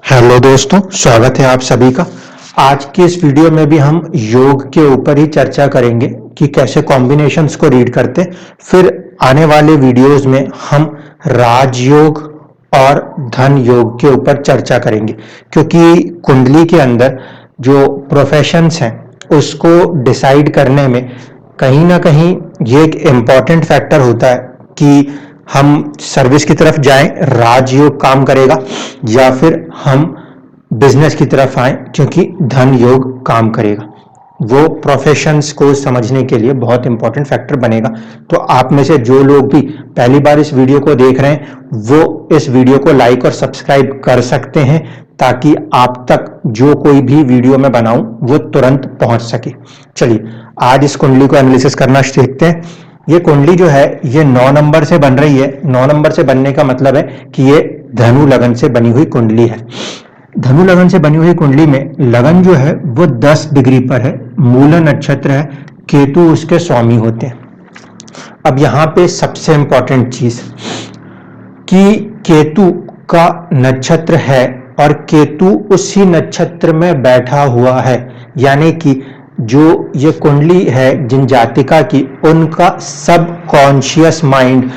Hello दोस्तों, स्वागत है आप सभी का। आज की इस वीडियो में भी हम योग के ऊपर ही चर्चा करेंगे कि कैसे कॉम्बिनेशंस को रीड करते। फिर आने वाले वीडियोस में हम राजयोग और धन योग के ऊपर चर्चा करेंगे, क्योंकि कुंडली के अंदर जो प्रोफेशंस हैं उसको डिसाइड करने में कहीं ना कहीं ये एक इम्पॉर्टेंट फैक्टर होता है कि हम सर्विस की तरफ जाएं, राजयोग काम करेगा, या फिर हम बिजनेस की तरफ आए क्योंकि धन योग काम करेगा। वो प्रोफेशंस को समझने के लिए बहुत इंपॉर्टेंट फैक्टर बनेगा। तो आप में से जो लोग भी पहली बार इस वीडियो को देख रहे हैं वो इस वीडियो को लाइक और सब्सक्राइब कर सकते हैं, ताकि आप तक जो कोई भी वीडियो मैं बनाऊं वो तुरंत पहुंच सके। चलिए आज इस कुंडली को एनालिसिस करना सीखते हैं। ये कुंडली जो है ये 9 नंबर से बन रही है। 9 नंबर से बनने का मतलब है कि ये धनु लगन से बनी हुई कुंडली है। धनु लगन से बनी हुई कुंडली में लगन जो है वो 10 डिग्री पर है, मूल नक्षत्र है, केतु उसके स्वामी होते हैं। अब यहां पे सबसे इंपॉर्टेंट चीज कि केतु का नक्षत्र है और केतु उसी नक्षत्र में बैठा हुआ है, यानी कि जो ये कुंडली है जिन जातिका की, उनका सब कॉन्शियस माइंड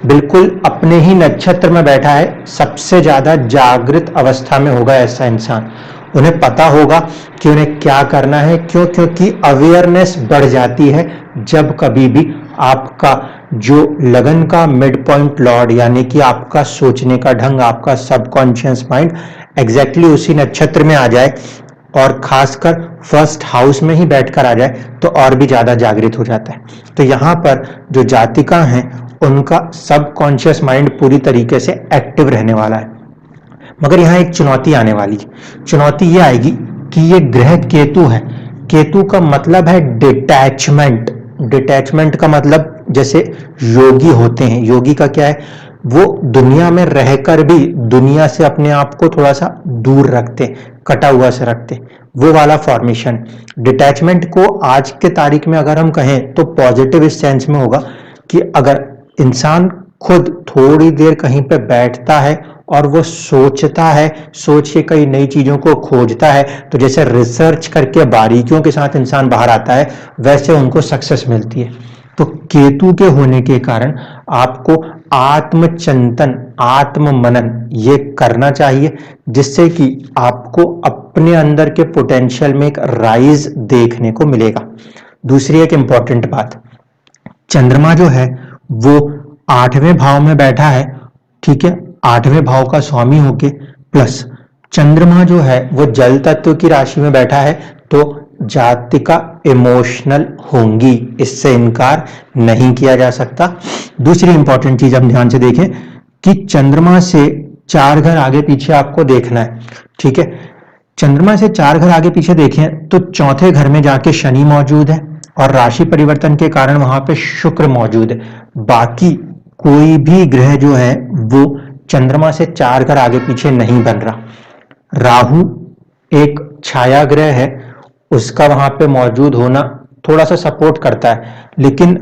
बिल्कुल अपने ही नक्षत्र में बैठा है। सबसे ज्यादा जागृत अवस्था में होगा ऐसा इंसान। उन्हें पता होगा कि उन्हें क्या करना है। क्यों? क्योंकि अवेयरनेस बढ़ जाती है जब कभी भी आपका जो लगन का मिड पॉइंट लॉर्ड, यानी कि आपका सोचने का ढंग, आपका सबकॉन्शियस माइंड एग्जैक्टली उसी नक्षत्र में आ जाए और खासकर फर्स्ट हाउस में ही बैठकर आ जाए तो और भी ज्यादा जागृत हो जाता है। तो यहाँ पर जो जातिका हैं उनका सबकॉन्शियस माइंड पूरी तरीके से एक्टिव रहने वाला है। मगर यहाँ एक चुनौती आने वाली है। चुनौती ये आएगी कि ये ग्रह केतु है। केतु का मतलब है डिटैचमेंट। डिटैचमेंट का मतलब जैसे योगी होते हैं। योगी का क्या है? वो दुनिया में रहकर भी दुनिया से अपने आप को थोड़ा सा दूर रखते, कटा हुआ से रखते, वो वाला फॉर्मेशन। डिटैचमेंट को आज के तारीख में अगर हम कहें तो पॉजिटिव इस सेंस में होगा कि अगर इंसान खुद थोड़ी देर कहीं पे बैठता है और वो सोचता है, सोच के कई नई चीजों को खोजता है, तो जैसे रिसर्च करके बारीकियों के साथ इंसान बाहर आता है, वैसे उनको सक्सेस मिलती है। तो केतु के होने के कारण आपको आत्मचिंतन, आत्म मनन ये करना चाहिए, जिससे कि आपको अपने अंदर के पोटेंशियल में एक राइज देखने को मिलेगा। दूसरी एक इंपॉर्टेंट बात, चंद्रमा जो है वो 8वें भाव में बैठा है, ठीक है, 8वें भाव का स्वामी होके, प्लस चंद्रमा जो है वो जल तत्व की राशि में बैठा है, तो जातिका इमोशनल होंगी, इससे इनकार नहीं किया जा सकता। दूसरी इंपॉर्टेंट चीज हम ध्यान से देखें कि चंद्रमा से 4 घर आगे पीछे आपको देखना है, ठीक है। चंद्रमा से 4 घर आगे पीछे देखें तो चौथे घर में जाके शनि मौजूद है और राशि परिवर्तन के कारण वहां पे शुक्र मौजूद है। बाकी कोई भी ग्रह जो है वो चंद्रमा से 4 घर आगे पीछे नहीं बन रहा। राहु एक छाया ग्रह है, उसका वहां पे मौजूद होना थोड़ा सा सपोर्ट करता है, लेकिन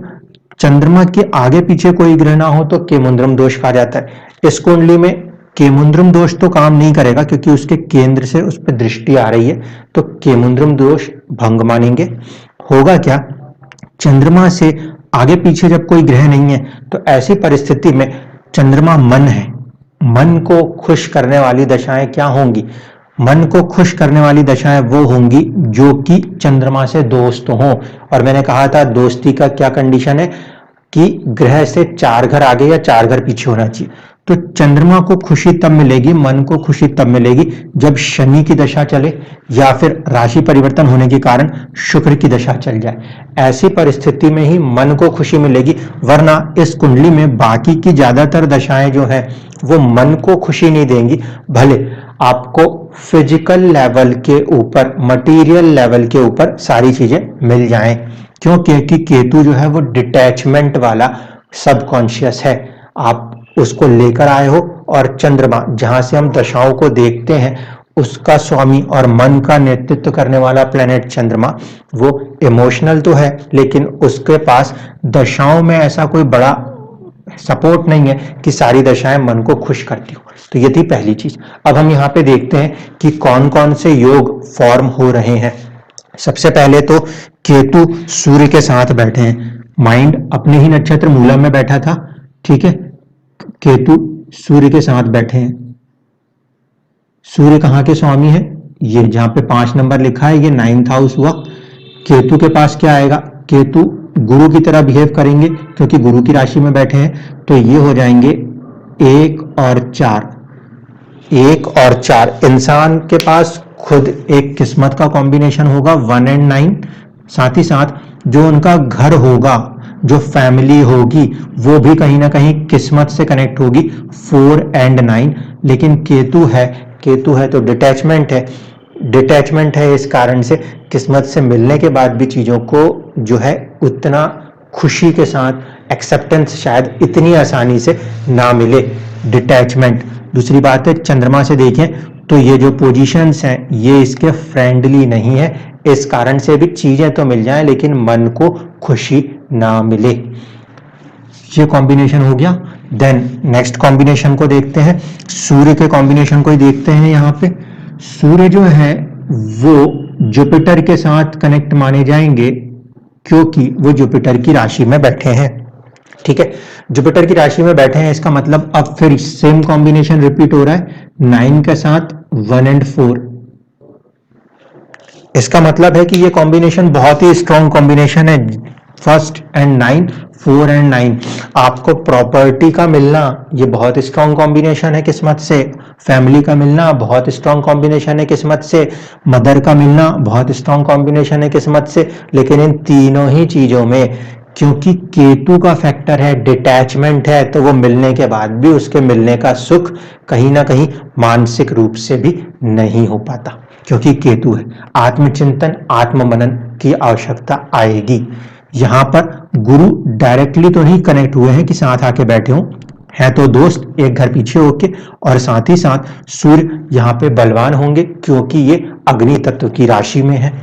चंद्रमा के आगे पीछे कोई ग्रह ना हो तो केमुंद्रम दोष कहा जाता है। इस कुंडली में केमुंद्रम दोष तो काम नहीं करेगा क्योंकि उसके केंद्र से उस पर दृष्टि आ रही है, तो केमुंद्रम दोष भंग मानेंगे। होगा क्या, चंद्रमा से आगे पीछे जब कोई ग्रह नहीं है तो ऐसी परिस्थिति में चंद्रमा मन है, मन को खुश करने वाली दशाएं क्या होंगी? मन को खुश करने वाली दशाएं वो होंगी जो कि चंद्रमा से दोस्त हों। और मैंने कहा था दोस्ती का क्या कंडीशन है कि ग्रह से 4 घर आगे या 4 घर पीछे होना चाहिए। तो चंद्रमा को खुशी तब मिलेगी, मन को खुशी तब मिलेगी जब शनि की दशा चले या फिर राशि परिवर्तन होने के कारण शुक्र की दशा चल जाए। ऐसी परिस्थिति में ही मन को खुशी मिलेगी, वरना इस कुंडली में बाकी की ज्यादातर दशाएं जो है वो मन को खुशी नहीं देंगी। भले आपको फिजिकल लेवल के ऊपर, मटेरियल लेवल के ऊपर सारी चीजें मिल जाएं। क्यों? क्योंकि केतु जो है वो डिटैचमेंट वाला सबकॉन्शियस है, आप उसको लेकर आए हो। और चंद्रमा जहां से हम दशाओं को देखते हैं उसका स्वामी और मन का नेतृत्व करने वाला प्लेनेट चंद्रमा, वो इमोशनल तो है लेकिन उसके पास दशाओं में ऐसा कोई बड़ा सपोर्ट नहीं है कि सारी दशाएं मन को खुश करती हो। तो ये थी पहली चीज। अब हम यहाँ पे देखते हैं कि कौन कौन से योग फॉर्म हो रहे हैं। सबसे पहले तो केतु सूर्य के साथ बैठे हैं, माइंड अपने ही नक्षत्र मूलम में बैठा था, ठीक है। केतु सूर्य के साथ बैठे हैं। सूर्य कहाँ के स्वामी है, ये जहां पे 5 नंबर लिखा है ये 9th हाउस हुआ। केतु के पास क्या आएगा, केतु गुरु की तरह बिहेव करेंगे क्योंकि गुरु की राशि में बैठे हैं, तो ये हो जाएंगे 1 और 4। 1 और 4 इंसान के पास खुद एक किस्मत का कॉम्बिनेशन होगा 1 और 9। साथ ही साथ जो उनका घर होगा, जो फैमिली होगी, वो भी कहीं ना कहीं किस्मत से कनेक्ट होगी 4 और 9। लेकिन केतु है तो डिटैचमेंट है, इस कारण से किस्मत से मिलने के बाद भी चीजों को जो है उतना खुशी के साथ एक्सेप्टेंस शायद इतनी आसानी से ना मिले, डिटैचमेंट। दूसरी बात है चंद्रमा से देखें तो ये जो पोजीशंस हैं ये इसके फ्रेंडली नहीं है, इस कारण से भी चीजें तो मिल जाएं लेकिन मन को खुशी ना मिले। ये कॉम्बिनेशन हो गया। देन नेक्स्ट कॉम्बिनेशन को देखते हैं, सूर्य के कॉम्बिनेशन को ही देखते हैं। यहाँ पे सूर्य जो है वो जुपिटर के साथ कनेक्ट माने जाएंगे क्योंकि वो जुपिटर की राशि में बैठे हैं, ठीक है। जुपिटर की राशि में बैठे हैं, इसका मतलब अब फिर सेम कॉम्बिनेशन रिपीट हो रहा है 9 के साथ 1 और 4। इसका मतलब है कि ये कॉम्बिनेशन बहुत ही स्ट्रॉन्ग कॉम्बिनेशन है, 1 और 9, 4 और 9। आपको प्रॉपर्टी का मिलना ये बहुत स्ट्रॉन्ग कॉम्बिनेशन है किस्मत से, फैमिली का मिलना बहुत स्ट्रॉन्ग कॉम्बिनेशन है किस्मत से, मदर का मिलना बहुत स्ट्रॉन्ग कॉम्बिनेशन है किस्मत से। लेकिन इन तीनों ही चीजों में क्योंकि केतु का फैक्टर है, डिटैचमेंट है, तो वो मिलने के बाद भी उसके मिलने का सुख कहीं ना कहीं मानसिक रूप से भी नहीं हो पाता क्योंकि केतु है। आत्मचिंतन, आत्ममनन की आवश्यकता आएगी। यहां पर गुरु डायरेक्टली तो नहीं कनेक्ट हुए हैं कि साथ आके बैठे हों, है तो दोस्त एक घर पीछे होके, और साथ ही साथ सूर्य यहाँ पे बलवान होंगे क्योंकि ये अग्नि तत्व की राशि में है।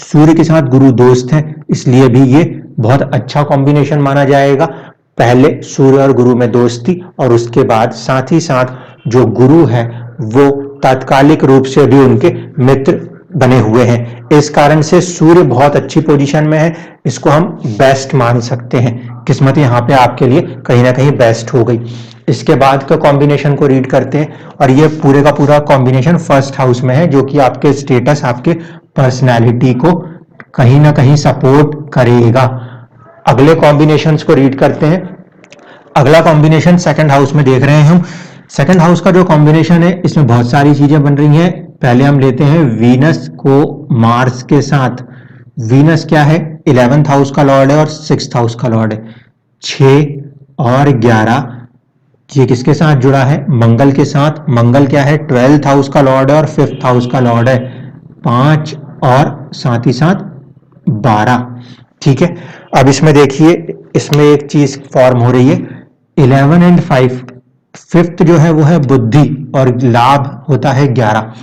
सूर्य के साथ गुरु दोस्त हैं, इसलिए भी ये बहुत अच्छा कॉम्बिनेशन माना जाएगा। पहले सूर्य और गुरु में दोस्ती और उसके बाद साथ ही साथ जो गुरु है वो तात्कालिक रूप से भी उनके मित्र बने हुए हैं। इस कारण से सूर्य बहुत अच्छी पोजीशन में है, इसको हम बेस्ट मान सकते हैं। किस्मत यहाँ पे आपके लिए कहीं ना कहीं बेस्ट हो गई। इसके बाद का कॉम्बिनेशन को रीड करते हैं और ये पूरे का पूरा कॉम्बिनेशन 1st हाउस में है जो कि आपके स्टेटस, आपके पर्सनैलिटी को कहीं ना कहीं सपोर्ट करेगा। अगले कॉम्बिनेशंस को रीड करते हैं। अगला कॉम्बिनेशन 2nd हाउस में देख रहे हैं हम। 2nd हाउस का जो कॉम्बिनेशन है इसमें बहुत सारी चीजें बन रही हैं। पहले हम लेते हैं वीनस को मार्स के साथ। वीनस क्या है, 11th हाउस का लॉर्ड है और 6th हाउस का लॉर्ड है। 6 और 11 ये किसके साथ जुड़ा है, मंगल के साथ। मंगल क्या है, 12th हाउस का लॉर्ड है और 5th हाउस का लॉर्ड है। 5 और साथ ही साथ 12, ठीक है। अब इसमें देखिए, इसमें एक चीज फॉर्म हो रही है 11 और 5। 5th जो है वो है बुद्धि और लाभ होता है 11।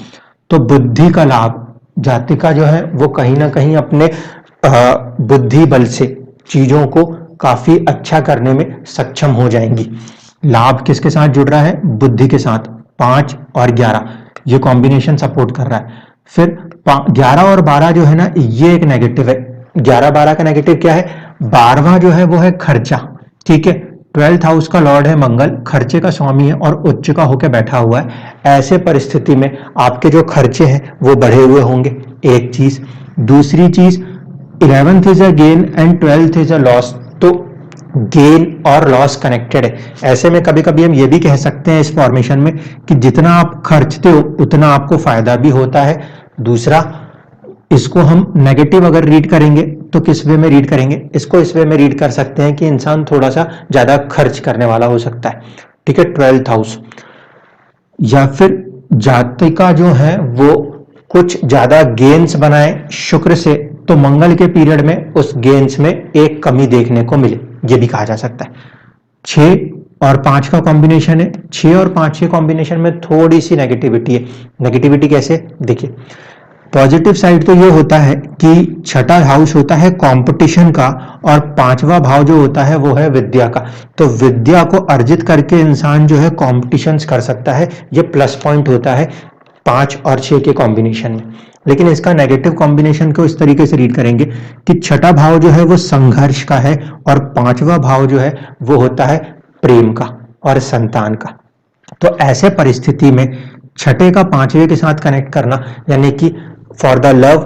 तो बुद्धि का लाभ, जातिका जो है वो कहीं ना कहीं अपने बुद्धि बल से चीजों को काफी अच्छा करने में सक्षम हो जाएंगी। लाभ किसके साथ जुड़ रहा है, बुद्धि के साथ। 5 और 11 ये कॉम्बिनेशन सपोर्ट कर रहा है। फिर 11 और 12 जो है ना, ये एक नेगेटिव है। 11-12 का नेगेटिव क्या है, 12वां जो है वो है खर्चा, ठीक है। 12th हाउस का लॉर्ड है मंगल, खर्चे का स्वामी है और उच्च का होकर बैठा हुआ है। ऐसे परिस्थिति में आपके जो खर्चे हैं वो बढ़े हुए होंगे, एक चीज। दूसरी चीज, 11th is a gain and 12th is a loss, तो गेन और लॉस कनेक्टेड है। ऐसे में कभी कभी हम ये भी कह सकते हैं इस फॉर्मेशन में कि जितना आप खर्चते हो उतना आपको फायदा भी होता है। दूसरा, इसको हम नेगेटिव अगर रीड करेंगे तो किस वे में रीड करेंगे, इसको इस वे में रीड कर सकते हैं कि इंसान थोड़ा सा ज्यादा खर्च करने वाला हो सकता है, ठीक है। 12th हाउस, या फिर जातिका जो है वो कुछ ज्यादा गेन्स बनाए शुक्र से, तो मंगल के पीरियड में उस गेन्स में एक कमी देखने को मिले, ये भी कहा जा सकता है। 6 और 5 का कॉम्बिनेशन है। 6 और 5 के कॉम्बिनेशन में थोड़ी सी नेगेटिविटी है। नेगेटिविटी कैसे, देखिए पॉजिटिव साइड तो ये होता है कि छठा हाउस होता है कंपटीशन का और पांचवा भाव जो होता है वो है विद्या का। तो विद्या को अर्जित करके इंसान जो है कॉम्पिटिशन्स कर सकता है, ये प्लस पॉइंट होता है 5 और 6 के कॉम्बिनेशन में। लेकिन इसका नेगेटिव कॉम्बिनेशन को इस तरीके से रीड करेंगे कि छठा भाव जो है वो संघर्ष का है और पांचवा भाव जो है वो होता है प्रेम का और संतान का। तो ऐसे परिस्थिति में छठे का पांचवे के साथ कनेक्ट करना, यानी कि फॉर द लव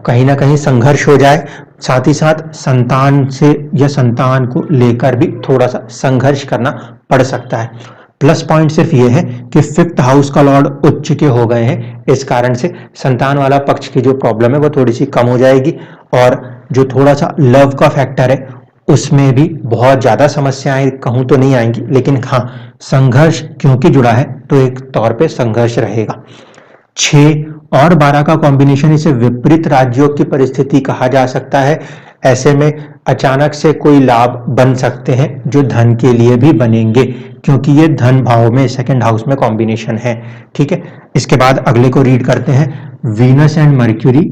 कहीं ना कहीं संघर्ष हो जाए, साथ ही साथ संतान से या संतान को लेकर भी थोड़ा सा संघर्ष करना पड़ सकता है। प्लस पॉइंट सिर्फ ये है कि फिफ्थ हाउस का लॉर्ड उच्च के हो गए हैं, इस कारण से संतान वाला पक्ष की जो प्रॉब्लम है वो थोड़ी सी कम हो जाएगी और जो थोड़ा सा लव का फैक्टर है उसमें भी बहुत ज्यादा समस्याएं कहूं तो नहीं आएंगी, लेकिन हाँ संघर्ष क्योंकि जुड़ा है तो एक तौर पे संघर्ष रहेगा। 6 और 12 का कॉम्बिनेशन इसे विपरीत राजयोग की परिस्थिति कहा जा सकता है। ऐसे में अचानक से कोई लाभ बन सकते हैं जो धन के लिए भी बनेंगे, क्योंकि ये धन भाव में सेकंड हाउस में कॉम्बिनेशन है। ठीक है, इसके बाद अगले को रीड करते हैं। Venus and mercury,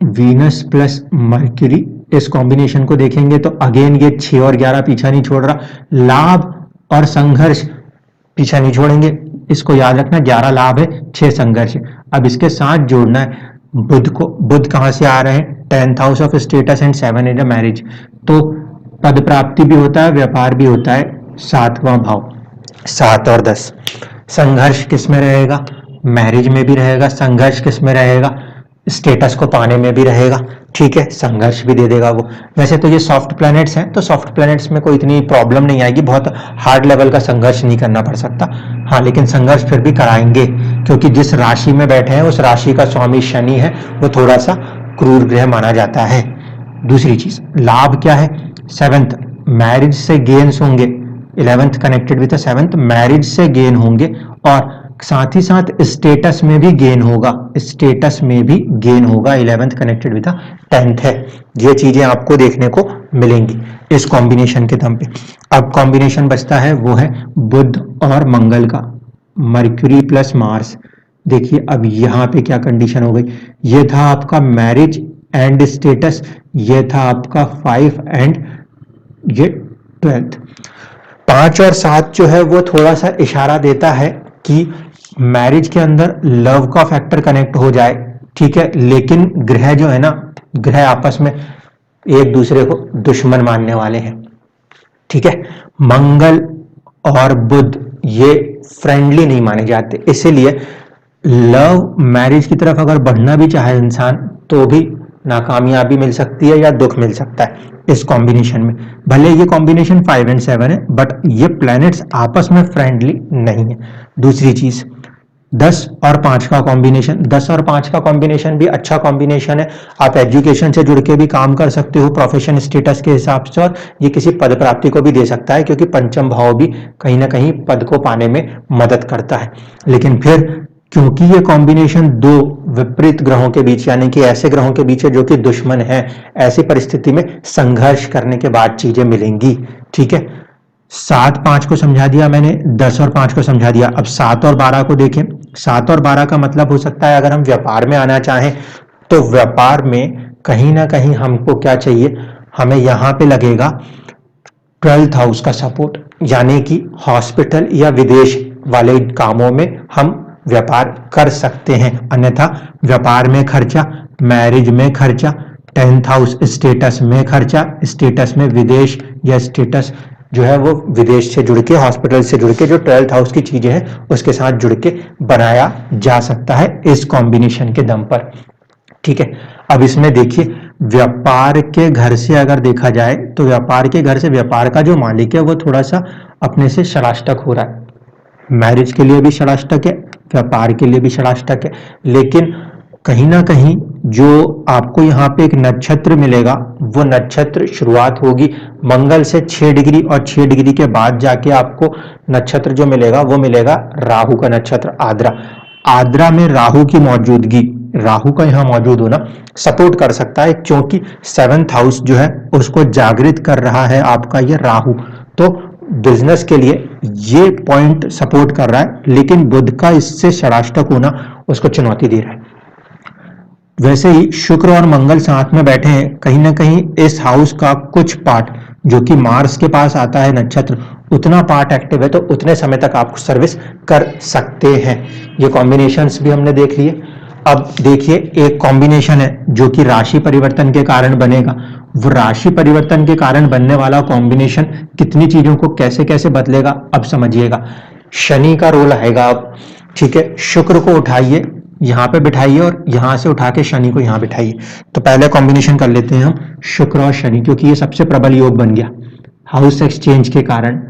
Venus plus mercury, इस कॉम्बिनेशन को देखेंगे तो अगेन ये 6 और 11 पीछा नहीं छोड़ रहा, लाभ और संघर्ष पीछा नहीं छोड़ेंगे। इसको याद रखना, 11 लाभ है 6 संघर्ष। अब इसके साथ जोड़ना है बुध को। बुध कहां से आ रहे हैं? 10th house of status and 7 is a marriage. तो पद प्राप्ति भी होता है, व्यापार भी होता है। 7वां भाव, 7 और 10। संघर्ष किस में रहेगा? मैरिज में भी रहेगा। संघर्ष किस में रहेगा? स्टेटस को पाने में भी रहेगा। ठीक है, संघर्ष भी दे देगा वो। वैसे तो ये सॉफ्ट प्लैनेट्स हैं, तो सॉफ्ट प्लैनेट्स में कोई इतनी प्रॉब्लम नहीं आएगी, बहुत हार्ड लेवल का संघर्ष नहीं करना पड़ सकता। हाँ, लेकिन संघर्ष फिर भी कराएंगे, क्योंकि जिस राशि में बैठे हैं उस राशि का स्वामी शनि है, वो थोड़ा सा क्रूर ग्रह माना जाता है। दूसरी चीज, लाभ क्या है? 7th, मैरिज से गेन्स होंगे। 11th connected with 7th, marriage से गेन होंगे और साथ ही साथ स्टेटस में भी गेन होगा। स्टेटस में भी गेन होगा। 11th कनेक्टेड विद 10th है। ये चीजें आपको देखने को मिलेंगी इस कॉम्बिनेशन के दम पे। अब कॉम्बिनेशन बचता है वो है बुध और मंगल का, मर्क्यूरी प्लस मार्स। देखिए अब यहां पे क्या कंडीशन हो गई। ये था आपका मैरिज एंड स्टेटस, ये था आपका 5 एंड ये 12th। 5 और 7 जो है वो थोड़ा सा इशारा देता है कि मैरिज के अंदर लव का फैक्टर कनेक्ट हो जाए। ठीक है, लेकिन ग्रह जो है ना, ग्रह आपस में एक दूसरे को दुश्मन मानने वाले हैं। ठीक है, मंगल और बुध ये फ्रेंडली नहीं माने जाते, इसीलिए लव मैरिज की तरफ अगर बढ़ना भी चाहे इंसान तो भी नाकामयाबी मिल सकती है या दुख मिल सकता है इस कॉम्बिनेशन में। भले ये कॉम्बिनेशन 5 एंड 7 है, बट ये प्लैनेट्स आपस में फ्रेंडली नहीं है। दूसरी चीज, 10 और 5 का कॉम्बिनेशन, 10 और 5 का कॉम्बिनेशन भी अच्छा कॉम्बिनेशन है। आप एजुकेशन से जुड़ के भी काम कर सकते हो प्रोफेशन स्टेटस के हिसाब से, और ये किसी पद प्राप्ति को भी दे सकता है, क्योंकि पंचम भाव भी कहीं ना कहीं पद को पाने में मदद करता है। लेकिन फिर क्योंकि ये कॉम्बिनेशन दो विपरीत ग्रहों के बीच, यानी कि ऐसे ग्रहों के बीच है जो कि दुश्मन है, ऐसी परिस्थिति में संघर्ष करने के बाद चीजें मिलेंगी। ठीक है, 7 5 को समझा दिया मैंने, 10 और 5 को समझा दिया। अब 7 और 12 को देखें। 7 और 12 का मतलब हो सकता है अगर हम व्यापार में आना चाहें तो व्यापार में कहीं ना कहीं हमको क्या चाहिए, हमें यहां पे लगेगा 12th हाउस का सपोर्ट, यानी कि हॉस्पिटल या विदेश वाले कामों में हम व्यापार कर सकते हैं। अन्यथा व्यापार में खर्चा, मैरिज में खर्चा, 10th हाउस स्टेटस में खर्चा, स्टेटस में विदेश या स्टेटस जो है वो विदेश से जुड़ के, हॉस्पिटल से जुड़ के, जो 12th हाउस की चीजें हैं उसके साथ जुड़ के बनाया जा सकता है इस कॉम्बिनेशन के दम पर। ठीक है, अब इसमें देखिए व्यापार के घर से अगर देखा जाए तो व्यापार के घर से व्यापार का जो मालिक है वो थोड़ा सा अपने से षडाष्टक हो रहा है। मैरिज के लिए भी षडाष्टक है, व्यापार के लिए भी षडाष्टक है, लेकिन कहीं ना कहीं जो आपको यहाँ पे एक नक्षत्र मिलेगा, वो नक्षत्र शुरुआत होगी मंगल से 6 डिग्री, और 6 डिग्री के बाद जाके आपको नक्षत्र जो मिलेगा वो मिलेगा राहु का नक्षत्र आद्रा। आद्रा में राहु की मौजूदगी, राहु का यहाँ मौजूद होना सपोर्ट कर सकता है, क्योंकि 7th हाउस जो है उसको जागृत कर रहा है आपका ये राहु। तो बिजनेस के लिए ये पॉइंट सपोर्ट कर रहा है, लेकिन बुध का इससे षडाष्टक होना उसको चुनौती दे रहा है। वैसे ही शुक्र और मंगल साथ में बैठे हैं, कहीं ना कहीं इस हाउस का कुछ पार्ट जो कि मार्स के पास आता है नक्षत्र, उतना पार्ट एक्टिव है, तो उतने समय तक आप सर्विस कर सकते हैं। ये कॉम्बिनेशंस भी हमने देख लिए। अब देखिए एक कॉम्बिनेशन है जो कि राशि परिवर्तन के कारण बनेगा। वो राशि परिवर्तन के कारण बनने वाला कॉम्बिनेशन कितनी चीजों को कैसे कैसे बदलेगा अब समझिएगा। शनि का रोल आएगा अब, ठीक है। शुक्र को उठाइए, यहां पे बिठाइए और यहां से उठा के शनि को यहां बिठाइए। तो पहले कॉम्बिनेशन कर लेते हैं हम शुक्र और शनि, क्योंकि ये सबसे प्रबल योग बन गया हाउस एक्सचेंज के कारण।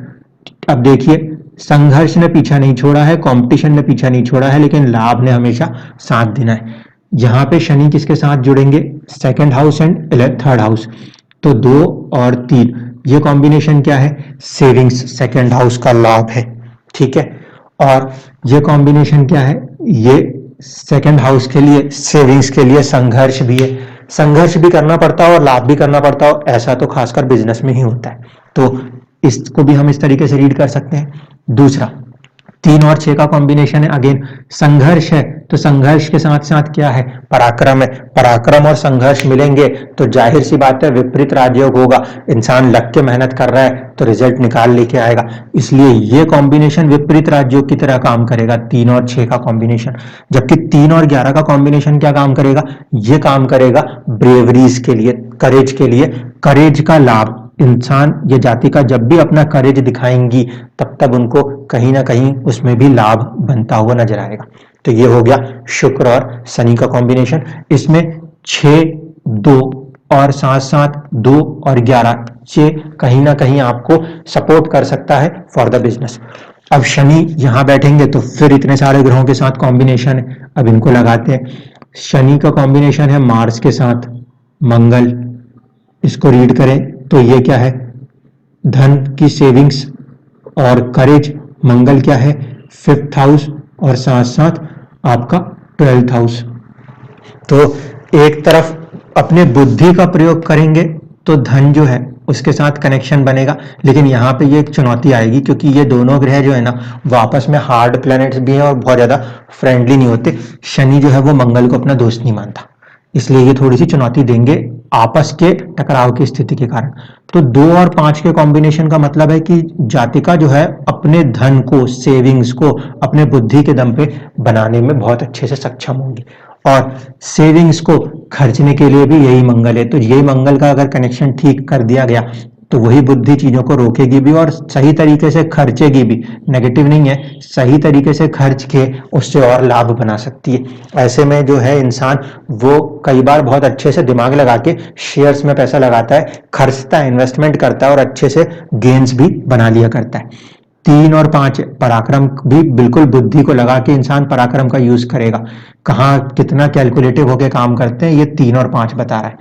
अब देखिए संघर्ष ने पीछा नहीं छोड़ा है, कंपटीशन ने पीछा नहीं छोड़ा है, लेकिन लाभ ने हमेशा साथ देना है। यहां पे शनि किसके साथ जुड़ेंगे, second house and third house. तो 2 और 3 ये कॉम्बिनेशन क्या है, सेविंग्स, सेकंड हाउस का लाभ है, ठीक है। और ये कॉम्बिनेशन क्या है, ये सेकंड हाउस के लिए, सेविंग्स के लिए संघर्ष भी है। संघर्ष भी करना पड़ता हो और लाभ भी करना पड़ता हो, ऐसा तो खासकर बिजनेस में ही होता है। तो इसको भी हम इस तरीके से रीड कर सकते हैं। दूसरा 3 और 6 का कॉम्बिनेशन है, अगेन संघर्ष है, तो संघर्ष के साथ साथ क्या है, पराक्रम है। पराक्रम और संघर्ष मिलेंगे तो जाहिर सी बात है विपरीत राजयोग होगा। इंसान लग के मेहनत कर रहा है तो रिजल्ट निकाल लेके आएगा, इसलिए ये कॉम्बिनेशन विपरीत राजयोग की तरह काम करेगा, 3 और 6 का कॉम्बिनेशन। जबकि 3 और 11 का कॉम्बिनेशन क्या काम करेगा, ये काम करेगा ब्रेवरीज के लिए, करेज के लिए, करेज का लाभ। इंसान ये जातिका जब भी अपना करेज दिखाएंगी तब तक उनको कहीं ना कहीं उसमें भी लाभ बनता हुआ नजर आएगा। तो ये हो गया शुक्र और शनि का कॉम्बिनेशन। इसमें 6, 2 और साथ साथ 2 और 11 ये कहीं ना कहीं आपको सपोर्ट कर सकता है फॉर द बिजनेस। अब शनि यहां बैठेंगे तो फिर इतने सारे ग्रहों के साथ कॉम्बिनेशन है, अब इनको लगाते हैं। शनि का कॉम्बिनेशन है मार्स के साथ मंगल, इसको रीड करें तो ये क्या है, धन की सेविंग्स और करेज। मंगल क्या है, 5th हाउस और साथ साथ आपका 12th हाउस। तो एक तरफ अपने बुद्धि का प्रयोग करेंगे तो धन जो है उसके साथ कनेक्शन बनेगा, लेकिन यहाँ पे ये एक चुनौती आएगी क्योंकि ये दोनों ग्रह जो है ना वो आपस में हार्ड प्लैनेट्स भी हैं और बहुत ज्यादा फ्रेंडली नहीं होते। शनि जो है वो मंगल को अपना दोस्त नहीं मानता, इसलिए ये थोड़ी सी चुनौती देंगे आपस के टकराव की स्थिति के कारण। तो 2 और 5 के कॉम्बिनेशन का मतलब है कि जातिका जो है अपने धन को, सेविंग्स को अपने बुद्धि के दम पे बनाने में बहुत अच्छे से सक्षम होंगी, और सेविंग्स को खर्चने के लिए भी यही मंगल है। तो यही मंगल का अगर कनेक्शन ठीक कर दिया गया तो वही बुद्धि चीजों को रोकेगी भी और सही तरीके से खर्चेगी भी। नेगेटिव नहीं है, सही तरीके से खर्च के उससे और लाभ बना सकती है। ऐसे में जो है इंसान वो कई बार बहुत अच्छे से दिमाग लगा के शेयर्स में पैसा लगाता है, खर्चता है, इन्वेस्टमेंट करता है और अच्छे से गेन्स भी बना लिया करता है। 3 और 5 पराक्रम भी बिल्कुल बुद्धि को लगा के इंसान पराक्रम का यूज करेगा। कहाँ कितना कैलकुलेटिव होके काम करते हैं ये 3 और 5 बता रहा है।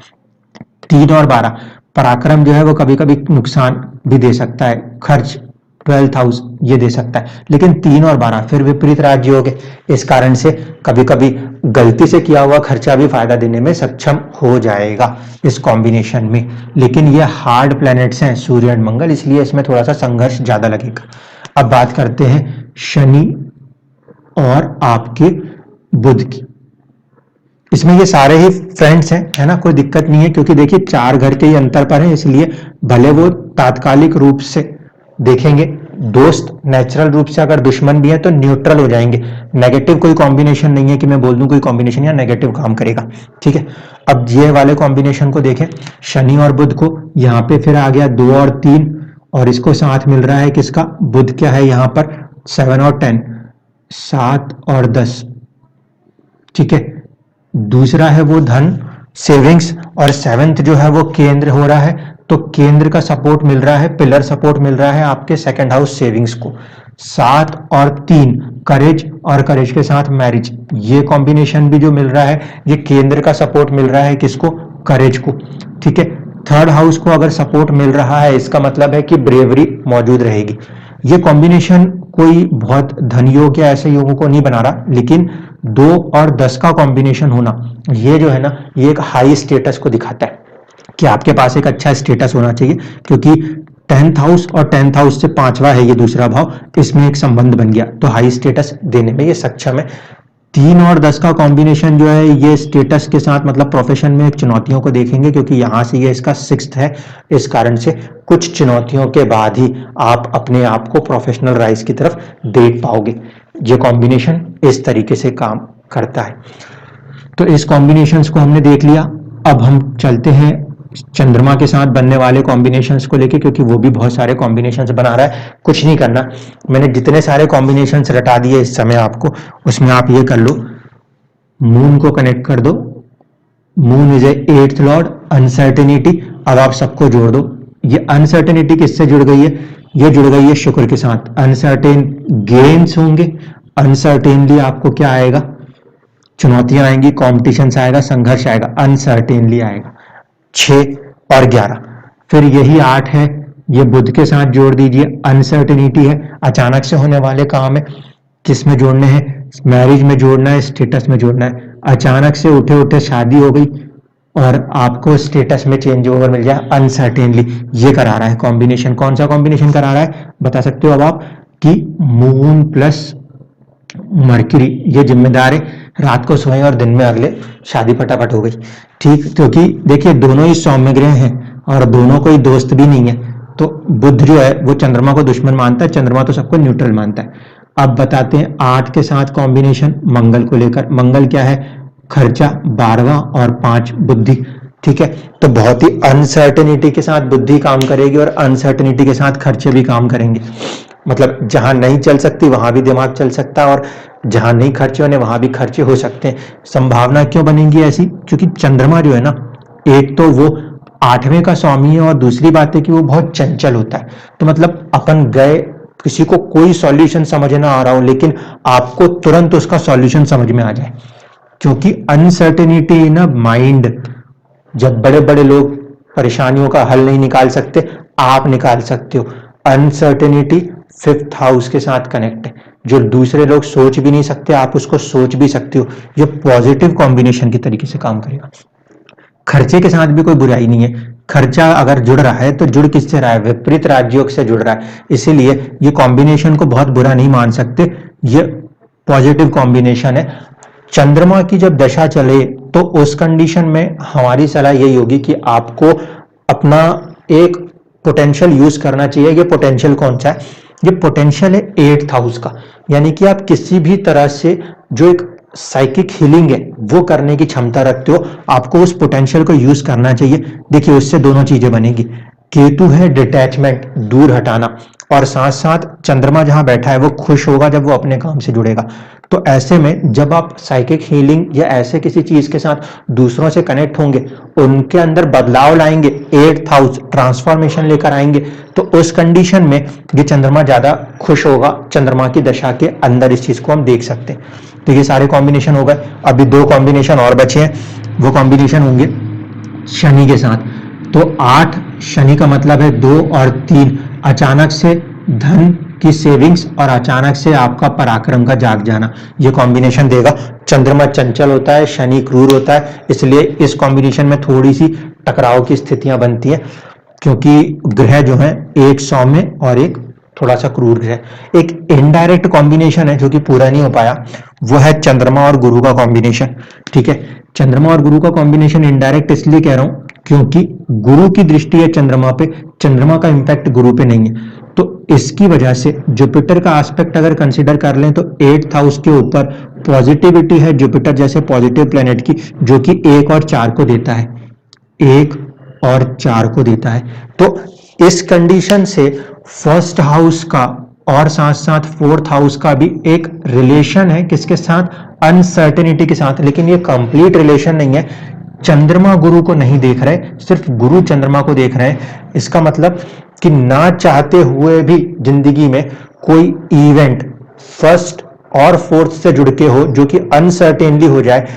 3 और 12 पराक्रम जो है वो कभी कभी नुकसान भी दे सकता है, खर्च 12th हाउस ये दे सकता है, लेकिन 3 और 12 फिर विपरीत राज्य हो गए। इस कारण से कभी कभी गलती से किया हुआ खर्चा भी फायदा देने में सक्षम हो जाएगा इस कॉम्बिनेशन में। लेकिन ये हार्ड प्लैनेट्स हैं सूर्य और मंगल, इसलिए इसमें थोड़ा सा संघर्ष ज्यादा लगेगा। अब बात करते हैं शनि और आपके बुध की। इसमें ये सारे ही फ्रेंड्स हैं, है ना, कोई दिक्कत नहीं है, क्योंकि देखिए 4 घर के ही अंतर पर है, इसलिए भले वो तात्कालिक रूप से देखेंगे दोस्त, नेचुरल रूप से अगर दुश्मन भी है तो न्यूट्रल हो जाएंगे। नेगेटिव कोई कॉम्बिनेशन नहीं है कि मैं बोल दूं कोई कॉम्बिनेशन या नेगेटिव काम करेगा, ठीक है। अब ये वाले कॉम्बिनेशन को देखें, शनि और बुध को, यहाँ पे फिर आ गया 2 और 3 और इसको साथ मिल रहा है किसका, बुध क्या है यहाँ पर 7 और 10, 7 और 10, ठीक है। दूसरा है वो धन, सेविंग्स, और 7th जो है वो केंद्र हो रहा है, तो केंद्र का सपोर्ट मिल रहा है, पिलर सपोर्ट मिल रहा है आपके सेकंड हाउस सेविंग्स को। 7 और 3 करेज, और करेज के साथ मैरिज, ये कॉम्बिनेशन भी जो मिल रहा है ये केंद्र का सपोर्ट मिल रहा है किसको, करेज को, ठीक है। थर्ड हाउस को अगर सपोर्ट मिल रहा है इसका मतलब है कि ब्रेवरी मौजूद रहेगी। ये कॉम्बिनेशन कोई बहुत धन योग या ऐसे योगों को नहीं बना रहा, लेकिन 2 और 10 का कॉम्बिनेशन होना ये जो है ना ये एक हाई स्टेटस को दिखाता है कि आपके पास एक अच्छा स्टेटस होना चाहिए, क्योंकि 10th हाउस और 10th हाउस से 5वां है ये दूसरा भाव, इसमें एक संबंध बन गया, तो हाई स्टेटस देने में ये सक्षम है। 3 और 10 का कॉम्बिनेशन जो है ये स्टेटस के साथ मतलब प्रोफेशन में चुनौतियों को देखेंगे, क्योंकि यहां से ये इसका 6th है। इस कारण से कुछ चुनौतियों के बाद ही आप अपने आप को प्रोफेशनल राइज की तरफ देख पाओगे। ये कॉम्बिनेशन इस तरीके से काम करता है। तो इस कॉम्बिनेशंस को हमने देख लिया। अब हम चलते हैं चंद्रमा के साथ बनने वाले कॉम्बिनेशंस को लेके, क्योंकि वो भी बहुत सारे कॉम्बिनेशंस बना रहा है। कुछ नहीं करना, मैंने जितने सारे कॉम्बिनेशंस रटा दिए इस समय आपको, उसमें आप ये कर लो, मून को कनेक्ट कर दो। Moon is a 8th Lord, uncertainty. अब आप सबको जोड़ दो। ये अनसर्टेनिटी किससे जुड़ गई है? ये जुड़ गई है शुक्र के साथ। अनसर्टेन गेन्स होंगे, अनसर्टेनली आपको क्या आएगा? चुनौतियां आएंगी, कॉम्पिटिशन आएगा, संघर्ष आएगा, अनसर्टेनली आएगा। 6 और 11, फिर यही 8 है, ये बुध के साथ जोड़ दीजिए। अनसर्टेनिटी है, अचानक से होने वाले काम है। किस में जोड़ने हैं? मैरिज में जोड़ना है, स्टेटस में जोड़ना है। अचानक से उठे उठे शादी हो गई और आपको स्टेटस में चेंज ओवर मिल जाए अनसर्टेनली, ये करा रहा है कॉम्बिनेशन। कौन सा कॉम्बिनेशन करा रहा है बता सकते हो अब आप? कि मून प्लस मर्क्यूरी, ये जिम्मेदार है। रात को सोए और दिन में अगले शादी फटाफट हो गई। ठीक, क्योंकि देखिए दोनों ही सौम्य ग्रह हैं और दोनों कोई दोस्त भी नहीं है। तो बुध जो है वो चंद्रमा को दुश्मन मानता है, चंद्रमा तो सबको न्यूट्रल मानता है। अब बताते हैं 8 के साथ कॉम्बिनेशन मंगल को लेकर। मंगल क्या है? खर्चा, 12वां और 5 बुद्धि। ठीक है, तो बहुत ही अनसर्टेनिटी के साथ बुद्धि काम करेगी और अनसर्टेनिटी के साथ खर्चे भी काम करेंगे। मतलब जहां नहीं चल सकती वहां भी दिमाग चल सकता है और जहां नहीं खर्चे होने वहां भी खर्चे हो सकते हैं। संभावना क्यों बनेगी ऐसी? क्योंकि चंद्रमा जो है ना, एक तो वो 8वें का स्वामी है और दूसरी बात है कि वो बहुत चंचल होता है। तो मतलब अपन गए, किसी को कोई सॉल्यूशन समझ ना आ रहा हो लेकिन आपको तुरंत उसका सॉल्यूशन समझ में आ जाए, क्योंकि अनसर्टेनिटी इन माइंड। जब बड़े बड़े लोग परेशानियों का हल नहीं निकाल सकते, आप निकाल सकते हो। अनसर्टेनिटी 5th हाउस के साथ कनेक्ट है। जो दूसरे लोग सोच भी नहीं सकते, आप उसको सोच भी सकते हो। ये पॉजिटिव कॉम्बिनेशन के तरीके से काम करेगा। खर्चे के साथ भी कोई बुराई नहीं है। खर्चा अगर जुड़ रहा है तो जुड़ किससे रहा है? विपरीत राजयोग से जुड़ रहा है। इसीलिए ये कॉम्बिनेशन को बहुत बुरा नहीं मान सकते, ये पॉजिटिव कॉम्बिनेशन है। चंद्रमा की जब दशा चले तो उस कंडीशन में हमारी सलाह यही होगी कि आपको अपना एक पोटेंशियल यूज करना चाहिए। ये पोटेंशियल कौन सा है? ये पोटेंशियल है 8th हाउस का। यानी कि आप किसी भी तरह से जो एक साइकिक हीलिंग है वो करने की क्षमता रखते हो, आपको उस पोटेंशियल को यूज करना चाहिए। देखिए उससे दोनों चीजें बनेगी। केतु है डिटैचमेंट, दूर हटाना, और साथ साथ चंद्रमा जहां बैठा है वो खुश होगा जब वो अपने काम से जुड़ेगा। तो ऐसे में जब आप साइकिक हीलिंग या ऐसे किसी चीज के साथ दूसरों से कनेक्ट होंगे, उनके अंदर बदलाव लाएंगे, 8th हाउस ट्रांसफॉर्मेशन लेकर आएंगे, तो उस कंडीशन में ये चंद्रमा ज्यादा खुश होगा। चंद्रमा की दशा के अंदर इस चीज को हम देख सकते हैं। तो ये सारे कॉम्बिनेशन हो गए। अभी 2 कॉम्बिनेशन और बचे हैं, वो कॉम्बिनेशन होंगे शनि के साथ। तो 8 शनि का मतलब है 2 और 3, अचानक से धन की सेविंग्स और अचानक से आपका पराक्रम का जाग जाना, ये कॉम्बिनेशन देगा। चंद्रमा चंचल होता है, शनि क्रूर होता है, इसलिए इस कॉम्बिनेशन में थोड़ी सी टकराव की स्थितियां बनती हैं, क्योंकि ग्रह जो हैं एक सौम्य और एक थोड़ा सा क्रूर ग्रह। एक इनडायरेक्ट कॉम्बिनेशन है जो कि पूरा नहीं हो पाया, वो है चंद्रमा और गुरु का कॉम्बिनेशन। ठीक है, चंद्रमा और गुरु का कॉम्बिनेशन इनडायरेक्ट इसलिए कह रहा हूं क्योंकि गुरु की दृष्टि है चंद्रमा पे, चंद्रमा का इंपैक्ट गुरु पे नहीं है। तो इसकी वजह से जुपिटर का एस्पेक्ट अगर कंसीडर कर लें तो 8th हाउस के ऊपर पॉजिटिविटी है जुपिटर जैसे पॉजिटिव प्लेनेट की, जो कि 1 और 4 को देता है, 1 और 4 को देता है। तो इस कंडीशन से 1st हाउस का और साथ साथ 4th हाउस का भी एक रिलेशन है, किसके साथ? अनसर्टेनिटी के साथ। लेकिन ये कंप्लीट रिलेशन नहीं है। चंद्रमा गुरु को नहीं देख रहे, सिर्फ गुरु चंद्रमा को देख रहे हैं। इसका मतलब कि ना चाहते हुए भी जिंदगी में कोई इवेंट 1st और 4th से जुड़ के हो जो कि अनसर्टेनली हो जाए।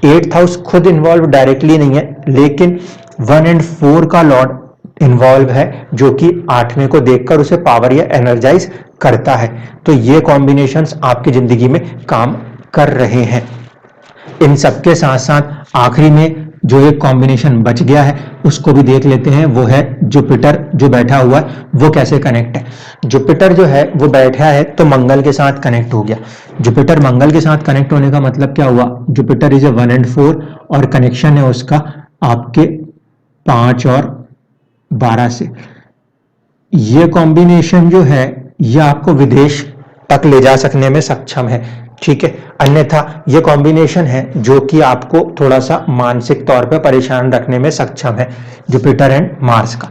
8th हाउस खुद इन्वॉल्व डायरेक्टली नहीं है, लेकिन 1 और 4 का लॉर्ड इन्वॉल्व है, जो कि 8वें को देखकर उसे पावर या एनर्जाइज करता है। तो ये कॉम्बिनेशंस आपकी जिंदगी में काम कर रहे हैं। इन सबके साथ साथ आखिरी में जो एक कॉम्बिनेशन बच गया है उसको भी देख लेते हैं, वो है जुपिटर जो बैठा हुआ है वो कैसे कनेक्ट है। जुपिटर जो है वो बैठा है तो मंगल के साथ कनेक्ट हो गया। जुपिटर मंगल के साथ कनेक्ट होने का मतलब क्या हुआ, जुपिटर इज ए 1 and 4 और कनेक्शन है उसका आपके 5 और 12 से। ये कॉम्बिनेशन जो है ये आपको विदेश तक ले जा सकने में सक्षम है, ठीक है। अन्यथा ये कॉम्बिनेशन है जो कि आपको थोड़ा सा मानसिक तौर पे परेशान रखने में सक्षम है, जुपिटर एंड मार्स का।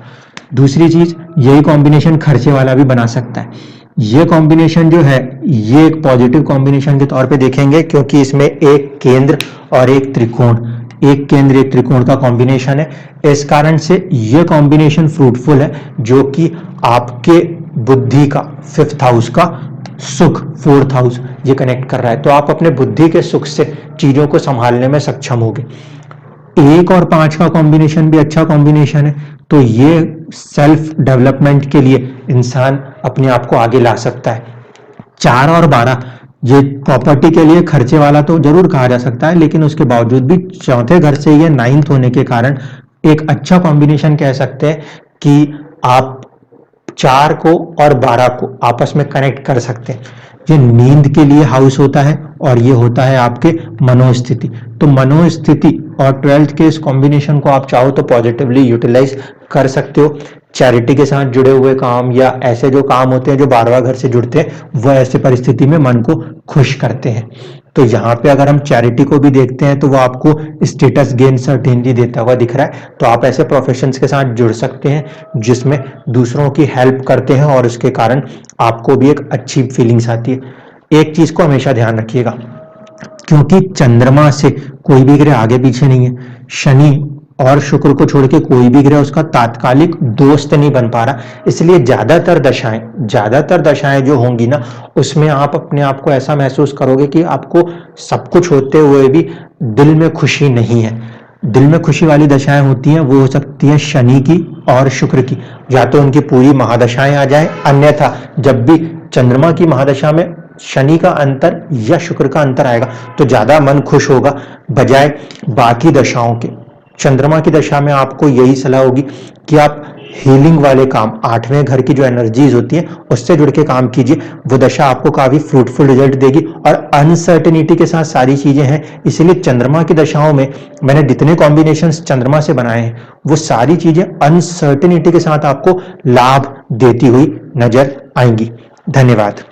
दूसरी चीज, यही कॉम्बिनेशन खर्चे वाला भी बना सकता है। ये कॉम्बिनेशन जो है ये एक पॉजिटिव कॉम्बिनेशन के तौर पे देखेंगे, क्योंकि इसमें एक केंद्र और एक त्रिकोण, एक केंद्र एक त्रिकोण का कॉम्बिनेशन है। इस कारण से ये कॉम्बिनेशन फ्रूटफुल है, जो कि आपके बुद्धि का 5th हाउस का सुख 4th हाउस ये कनेक्ट कर रहा है, तो आप अपने बुद्धि के सुख से चीजों को संभालने में सक्षम होंगे। 1 और 5 का कॉम्बिनेशन भी अच्छा कॉम्बिनेशन है, तो ये सेल्फ डेवलपमेंट के लिए इंसान अपने आप को आगे ला सकता है। 4 और 12 ये प्रॉपर्टी के लिए खर्चे वाला तो जरूर कहा जा सकता है, लेकिन उसके बावजूद भी चौथे घर से ये 9th होने के कारण एक अच्छा कॉम्बिनेशन कह सकते हैं कि आप 4 को और 12 को आपस में कनेक्ट कर सकते हैं। ये नींद के लिए हाउस होता है और ये होता है आपके मनोस्थिति। तो मनोस्थिति और 12th के इस कॉम्बिनेशन को आप चाहो तो पॉजिटिवली यूटिलाइज कर सकते हो। चैरिटी के साथ जुड़े हुए काम या ऐसे जो काम होते हैं जो 12वां घर से जुड़ते हैं, वह ऐसे परिस्थिति में मन को खुश करते हैं। तो यहाँ पे अगर हम चैरिटी को भी देखते हैं तो वो आपको स्टेटस गेन सर्टेनिटी देता हुआ दिख रहा है। तो आप ऐसे प्रोफेशंस के साथ जुड़ सकते हैं जिसमें दूसरों की हेल्प करते हैं और उसके कारण आपको भी एक अच्छी फीलिंग्स आती है। एक चीज को हमेशा ध्यान रखिएगा, क्योंकि चंद्रमा से कोई भी ग्रह आगे पीछे नहीं है, शनि और शुक्र को छोड़ के कोई भी ग्रह उसका तात्कालिक दोस्त नहीं बन पा रहा, इसलिए ज्यादातर दशाएं जो होंगी ना, उसमें आप अपने आप को ऐसा महसूस करोगे कि आपको सब कुछ होते हुए भी दिल में खुशी नहीं है। दिल में खुशी वाली दशाएं होती हैं वो हो सकती है शनि की और शुक्र की, या तो उनकी पूरी महादशाएं आ जाए, अन्यथा जब भी चंद्रमा की महादशा में शनि का अंतर या शुक्र का अंतर आएगा तो ज्यादा मन खुश होगा बजाय बाकी दशाओं के। चंद्रमा की दशा में आपको यही सलाह होगी कि आप हीलिंग वाले काम, 8वें घर की जो एनर्जीज होती हैं उससे जुड़ के काम कीजिए, वो दशा आपको काफी फ्रूटफुल रिजल्ट देगी। और अनसर्टेनिटी के साथ सारी चीजें हैं, इसीलिए चंद्रमा की दशाओं में मैंने जितने कॉम्बिनेशंस चंद्रमा से बनाए हैं वो सारी चीजें अनसर्टेनिटी के साथ आपको लाभ देती हुई नजर आएंगी। धन्यवाद।